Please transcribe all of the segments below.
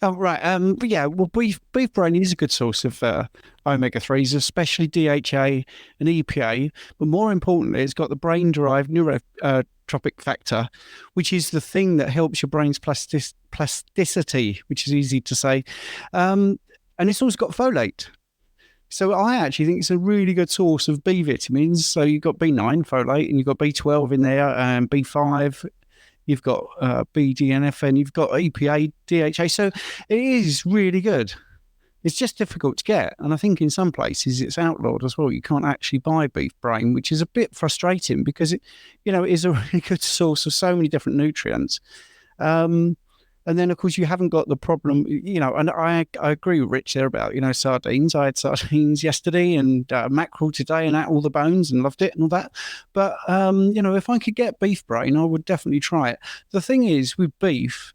Oh, right. But yeah, well, beef brain is a good source of omega-3s, especially DHA and EPA. But more importantly, it's got the brain-derived neurotropic factor, which is the thing that helps your brain's plasticity, which is easy to say. And it's also got folate. So I actually think it's a really good source of B vitamins. So you've got B9 folate, and you've got B12 in there, and B5. You've got BDNF, and you've got EPA, DHA. So it is really good. It's just difficult to get. And I think in some places it's outlawed as well. You can't actually buy beef brain, which is a bit frustrating because it is a really good source of so many different nutrients. And then, of course, you haven't got the problem, and I agree with Rich there about, sardines. I had sardines yesterday and mackerel today and ate all the bones and loved it and all that. But, if I could get beef brain, I would definitely try it. The thing is with beef,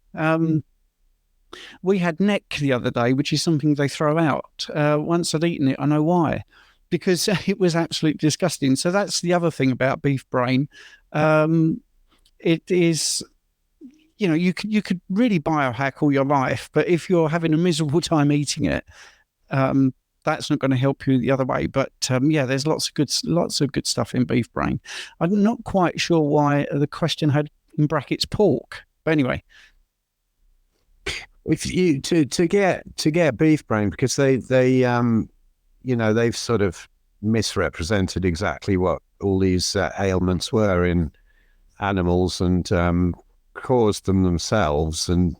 we had neck the other day, which is something they throw out. Once I'd eaten it, I know why. Because it was absolutely disgusting. So that's the other thing about beef brain. It is... you could really biohack all your life, but if you're having a miserable time eating it, that's not going to help you the other way. But there's lots of good stuff in beef brain. I'm not quite sure why the question had in brackets pork, but anyway. If you to get beef brain, because they've sort of misrepresented exactly what all these ailments were in animals and caused them themselves, and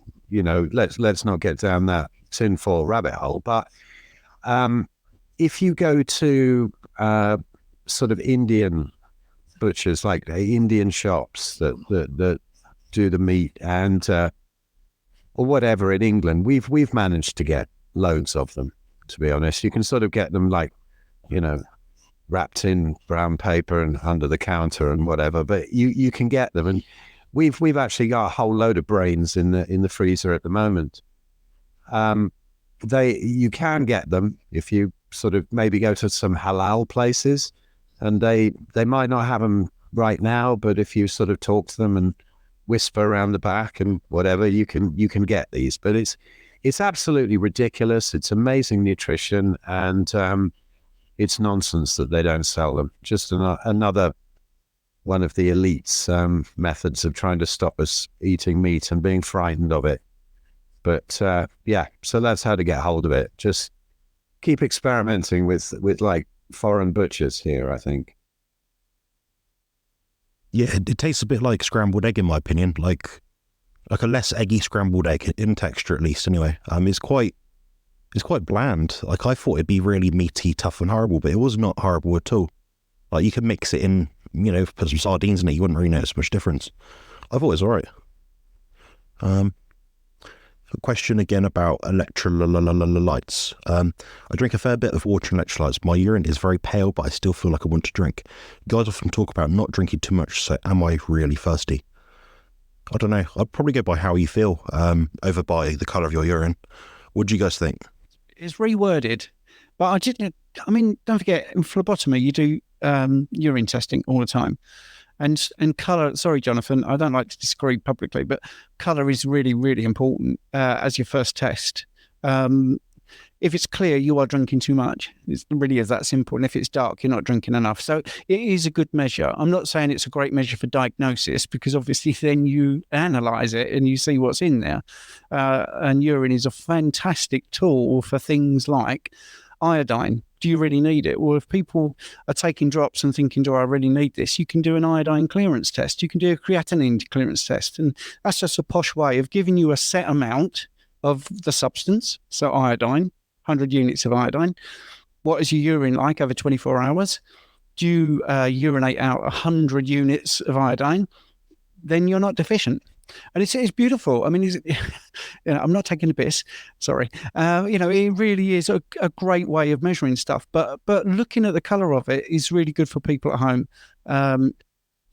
let's not get down that tinfoil rabbit hole. But if you go to sort of Indian butchers, like Indian shops that do the meat, and or whatever in England, we've managed to get loads of them. To be honest, you can sort of get them like wrapped in brown paper and under the counter and whatever, but you can get them. And We've actually got a whole load of brains in the freezer at the moment. You can get them if you sort of maybe go to some halal places, and they might not have them right now, but if you sort of talk to them and whisper around the back and whatever, you can get these. But it's absolutely ridiculous. It's amazing nutrition, and it's nonsense that they don't sell them. Just another one of the elites' methods of trying to stop us eating meat and being frightened of it. But so that's how to get hold of it. Just keep experimenting with like foreign butchers here, I think. Yeah, it tastes a bit like scrambled egg in my opinion, like a less eggy scrambled egg in texture at least. Anyway, it's quite bland. Like I thought it'd be really meaty, tough, and horrible, but it was not horrible at all. Like you can mix it in, put some sardines in it, you wouldn't really notice much difference. I thought it was all right. A question again about electrolytes. I drink a fair bit of water and electrolytes. My urine is very pale, but I still feel like I want to drink. You guys often talk about not drinking too much, so am I really thirsty? I don't know. I'd probably go by how you feel over by the colour of your urine. What do you guys think? It's reworded, but don't forget, in phlebotomy, you do urine testing all the time. And colour, sorry, Jonathan, I don't like to disagree publicly, but colour is really, really important as your first test. If it's clear, you are drinking too much. It really is that simple. And if it's dark, you're not drinking enough. So it is a good measure. I'm not saying it's a great measure for diagnosis, because obviously then you analyse it and you see what's in there. And urine is a fantastic tool for things like iodine. Do you really need it? Well, if people are taking drops and thinking, do I really need this? You can do an iodine clearance test. You can do a creatinine clearance test. And that's just a posh way of giving you a set amount of the substance. So iodine, 100 units of iodine. What is your urine like over 24 hours? Do you urinate out 100 units of iodine? Then you're not deficient. And it's beautiful. I mean, I'm not taking the piss. Sorry. It really is a great way of measuring stuff. But looking at the colour of it is really good for people at home.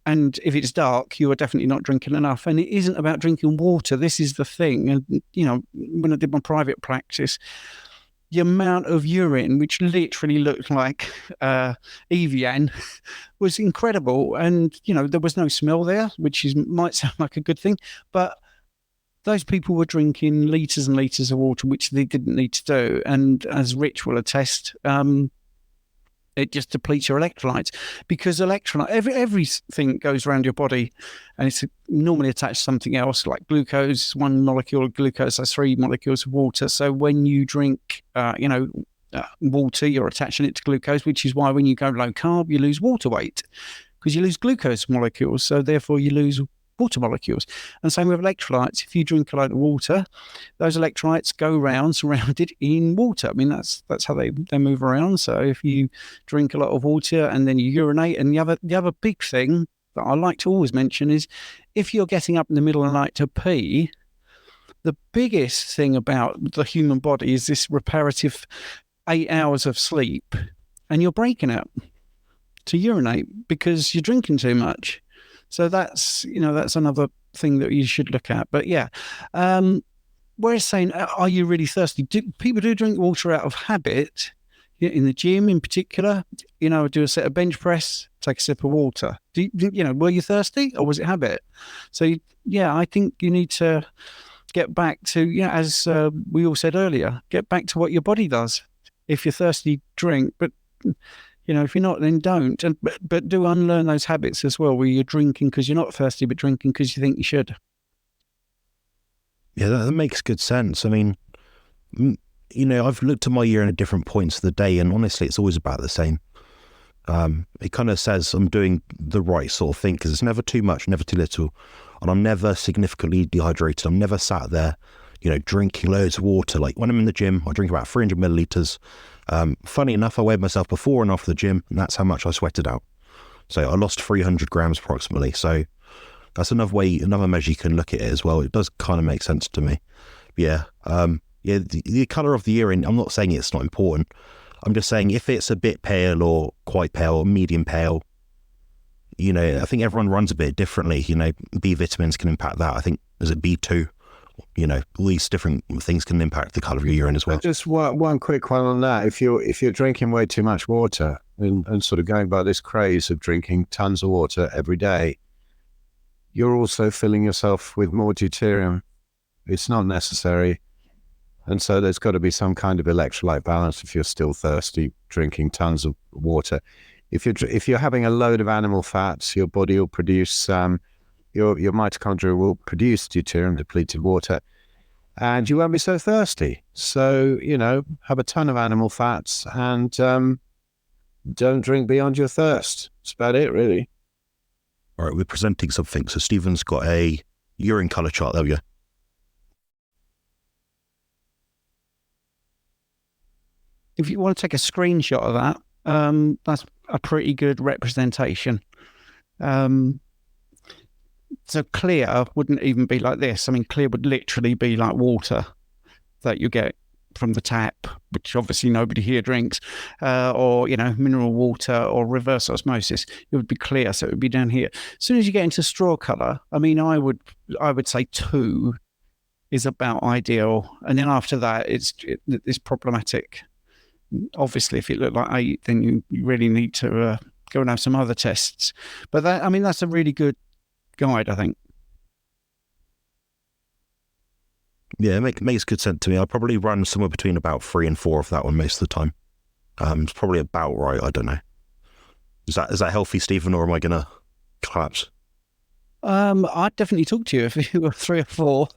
And if it's dark, you are definitely not drinking enough. And it isn't about drinking water. This is the thing. And when I did my private practice, the amount of urine, which literally looked like Evian, was incredible. And, there was no smell there, which might sound like a good thing. But those people were drinking litres and litres of water, which they didn't need to do. And as Rich will attest, it just depletes your electrolytes, because electrolyte, everything goes around your body, and it's normally attached to something else, like glucose. One molecule of glucose has 3 molecules of water. So when you drink, water, you're attaching it to glucose, which is why when you go low carb, you lose water weight, because you lose glucose molecules. So therefore you lose water molecules. And same with electrolytes. If you drink a load of water, those electrolytes go around surrounded in water. I mean, that's how they move around. So if you drink a lot of water and then you urinate, and the other big thing that I like to always mention is, if you're getting up in the middle of the night to pee, the biggest thing about the human body is this reparative 8 hours of sleep, and you're breaking it to urinate because you're drinking too much. So that's another thing that you should look at. But yeah, where it's saying, are you really thirsty? People do drink water out of habit, in the gym in particular. Do a set of bench press, take a sip of water. Were you thirsty, or was it habit? So yeah, I think you need to get back to, as we all said earlier, get back to what your body does. If you're thirsty, drink, but if you're not, then don't. But do unlearn those habits as well, where you're drinking because you're not thirsty, but drinking because you think you should. Yeah, that makes good sense. I mean, I've looked at my urine at different points of the day, and honestly, it's always about the same. It kind of says I'm doing the right sort of thing, because it's never too much, never too little, and I'm never significantly dehydrated. I'm never sat there, drinking loads of water. Like when I'm in the gym, I drink about 300 milliliters. Funny enough, I weighed myself before and after the gym, and that's how much I sweated out. So I lost 300 grams approximately. So that's another measure you can look at it as well. It does kind of make sense to me. Yeah. The colour of the urine, I'm not saying it's not important. I'm just saying if it's a bit pale or quite pale or medium pale, I think everyone runs a bit differently. B vitamins can impact that. I think, is it B2? All these different things can impact the colour of your urine as well. Just one quick one on that. If you're drinking way too much water and sort of going by this craze of drinking tons of water every day, you're also filling yourself with more deuterium. It's not necessary. And so there's got to be some kind of electrolyte balance if you're still thirsty, drinking tons of water. If you're having a load of animal fats, your body will produce your mitochondria will produce deuterium depleted water, and you won't be so thirsty. So, have a ton of animal fats and don't drink beyond your thirst. That's about it, really. All right, we're presenting something. So Stephen's got a urine colour chart. There we go. If you want to take a screenshot of that, that's a pretty good representation. So clear wouldn't even be like this. I mean, clear would literally be like water that you get from the tap, which obviously nobody here drinks, or, mineral water or reverse osmosis. It would be clear, so it would be down here. As soon as you get into straw colour, I mean, I would say 2 is about ideal. And then after that, it's problematic. Obviously, if it looked like 8, then you really need to go and have some other tests. But that's a really good guide, I think. Yeah, it makes good sense to me. I'll probably run somewhere between about 3 and 4 of that one most of the time. It's probably about right. I don't know. Is that healthy, Stephen, or am I going to collapse? I'd definitely talk to you if you were 3 or 4,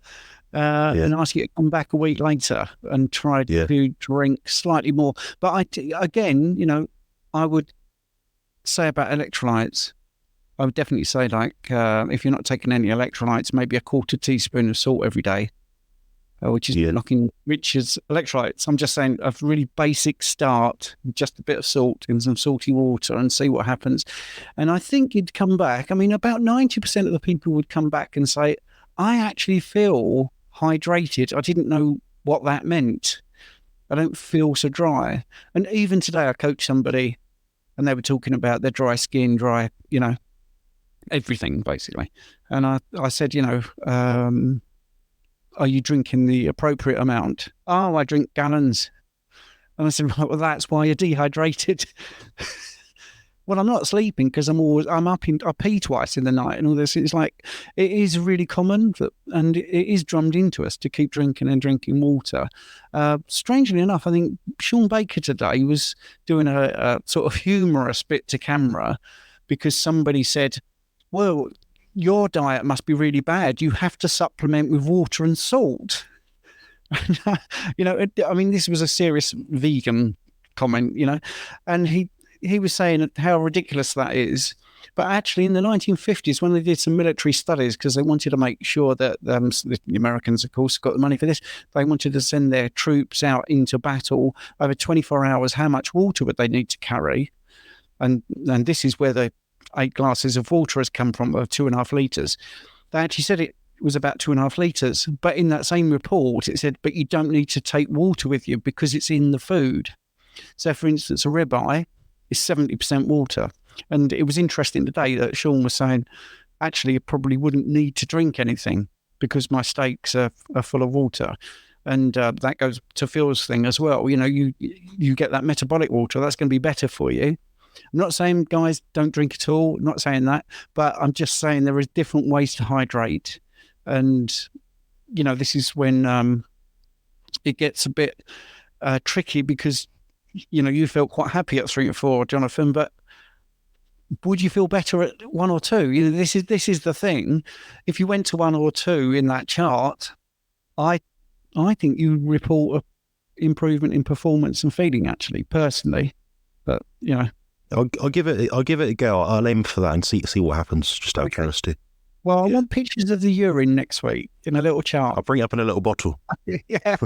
and ask you to come back a week later and try to drink slightly more. But I would say about electrolytes, I would definitely say, if you're not taking any electrolytes, maybe a 1/4 teaspoon of salt every day, which is knocking Richard's electrolytes. I'm just saying a really basic start, just a bit of salt in some salty water, and see what happens. And I think you'd come back. I mean, about 90% of the people would come back and say, I actually feel hydrated. I didn't know what that meant. I don't feel so dry. And even today, I coached somebody, and they were talking about their dry skin, everything basically. And I said, are you drinking the appropriate amount? Oh, I drink gallons. And I said, right, well, that's why you're dehydrated. well, I'm not sleeping because I pee twice in the night and all this. It's like, it is really common and it is drummed into us to keep drinking and drinking water. Strangely enough, I think Sean Baker today was doing a sort of humorous bit to camera because somebody said, well, your diet must be really bad. You have to supplement with water and salt. I mean, this was a serious vegan comment, and he was saying how ridiculous that is. But actually, in the 1950s, when they did some military studies, because they wanted to make sure that the Americans, of course, got the money for this, they wanted to send their troops out into battle over 24 hours. How much water would they need to carry? And this is where the 8 glasses of water has come from, of 2.5 litres. They actually said it was about 2.5 litres. But in that same report, it said, but you don't need to take water with you because it's in the food. So, for instance, a ribeye is 70% water. And it was interesting today that Sean was saying, actually, I probably wouldn't need to drink anything because my steaks are full of water. And that goes to Phil's thing as well. You get that metabolic water. That's going to be better for you. I'm not saying, guys, don't drink at all. I'm not saying that. But I'm just saying there are different ways to hydrate. And, this is when it gets a bit tricky because, you felt quite happy at 3 or 4, Jonathan, but would you feel better at 1 or 2? This is the thing. If you went to 1 or 2 in that chart, I think you report a improvement in performance and feeding, actually, personally. But I'll give it a go. I'll aim for that and see what happens. Just out of curiosity. Well, I want pictures of the urine next week in a little chart. I'll bring it up in a little bottle. Yeah.